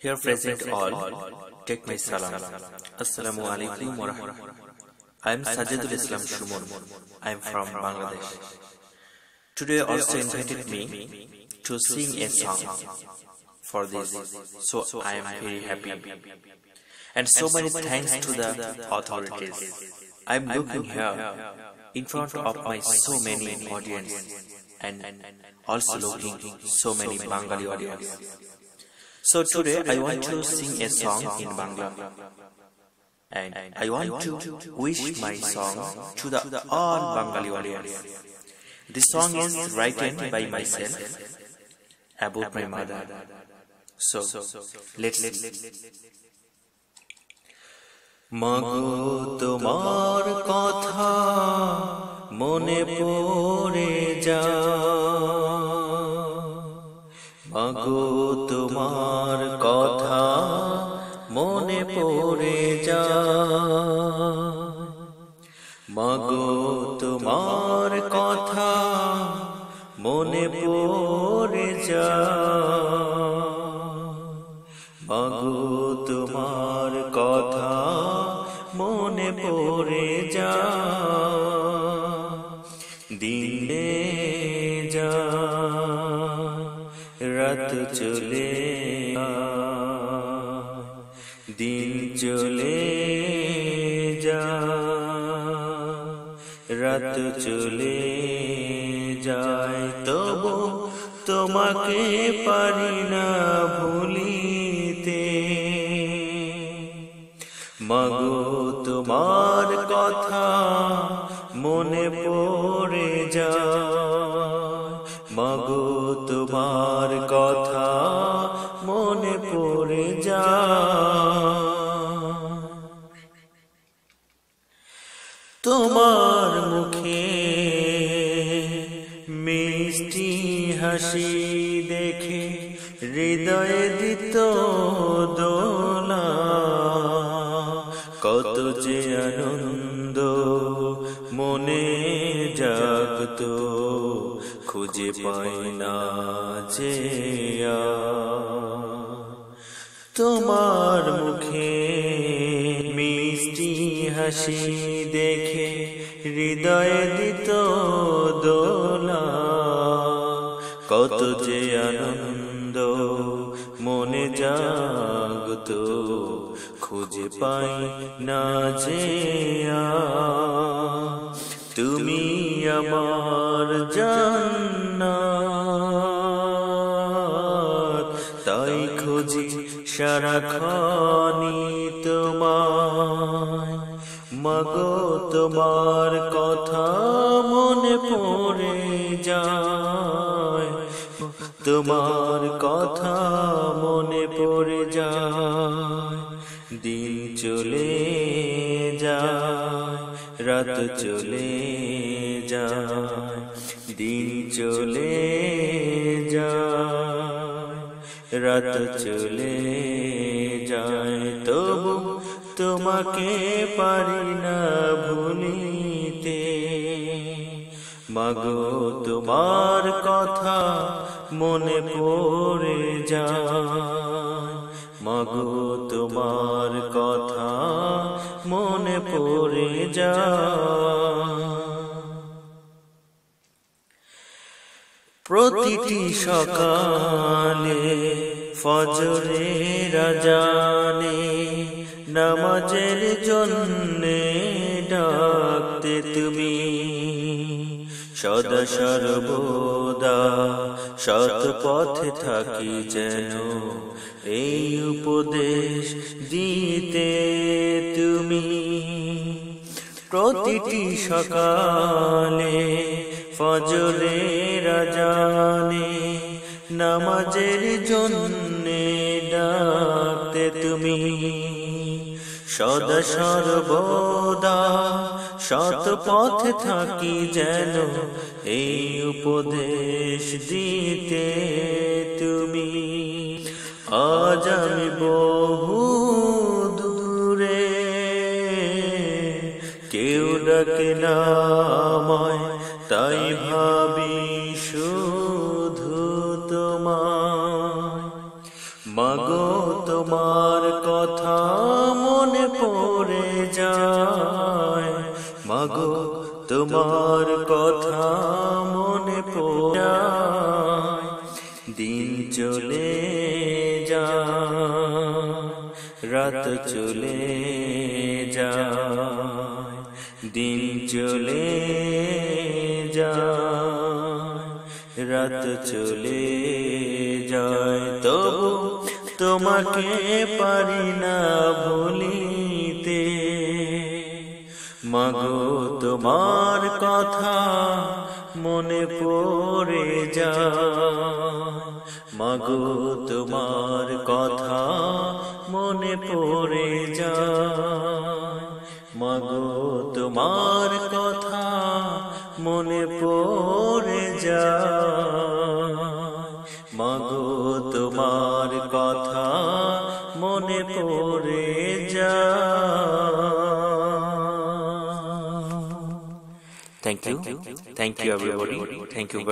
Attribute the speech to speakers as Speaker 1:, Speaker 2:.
Speaker 1: Here present all, take my salam. Assalamu alaikum wa rahmatullah. I am Sajidul Islam Shumon. I am from Bangladesh. Today also invited me to sing a song for this, so I am very happy. And so many thanks to the authorities. I am looking here in front of my so many audience and also looking so many Bengali audience. So today I want to sing a song in Bangla, and I want to wish my song to the all Bengali audience. This song is written by myself about my mother. So let's মাগো তোমার কথা মনে পড়ে যায়, মাগো তোমার কথা মনে পড়ে যায়, মাগো তোমার কথা মনে পড়ে যায়, মাগো তোমার কথা মনে পড়ে যায়, দিনে যায় রাত চলে দিন চলে যায়, রাত চলে যায়, তবু তোমাকে পারি না ভুলিতে, মাগো তোমার কথা মনে পড়ে যায়, মাগো তোমার কথা মনে পড়ে যায়, তোমার মুখে মিষ্টি হাসি দেখে হৃদয়ে দিত দোলা, কত যে আনন্দ মনে জাগত খুঁজে পাই না যে তোমার মুখে মিষ্টি হাসি দেখে হৃদয়ে দিত দোলা, কত যে আনন্দ মনে জাগত খুঁজে পাই না যে তুমি আমার জান্নাত, তাই খুঁজি সারাক্ষণই তোমায়, মাগো তোমার কথা মনে পড়ে যায়, তোমার কথা মনে পড়ে যায়, দিন চলে যায় রাত চলে যায়, দিন চলে যায় রাত চলে যায়, তবু তোমাকে পারি না ভুলিতে, মাগো তোমার কথা মনে পড়ে যায়, মাগো তোমার কথা মনে পড়ে যায়, প্রতিটি সকালে ফজরের আযানে নামাজের জন্যে ডাকতে তুমি, সদা সর্বদা সৎ পথে থাকি যেন এই উপদেশ দিতে তুমি, প্রতিটি সকালে ফজরের আযানে নামাজের জন্যে ডাকতে তুমি, সদা সর্বদা সৎ পথে থাকি যেন এই উপদেশ দিতে তুমি, আজ আমি বহু দূরে কেউ ডাকে না আমায়, তাই ভাবি শুধু তোমায়, মাগো তোমার কথা মনে পড়ে যায়, মাগো তোমার কথা মনে পড়ে যায়। দিন চলে যায়, রাত চলে যায়, দিন চলে যায়, রাত চলে যায়, তবু তোমাকে পারি না ভুলিতে। মাগো তোমার কথা মনে পড়ে যায়, মাগো তোমার কথা মনে পড়ে যায়, মাগো তোমার কথা মনে পড়ে যায়, মাগো তোমার কথা মনে পড়ে যায়। Thank you everybody. Thank you very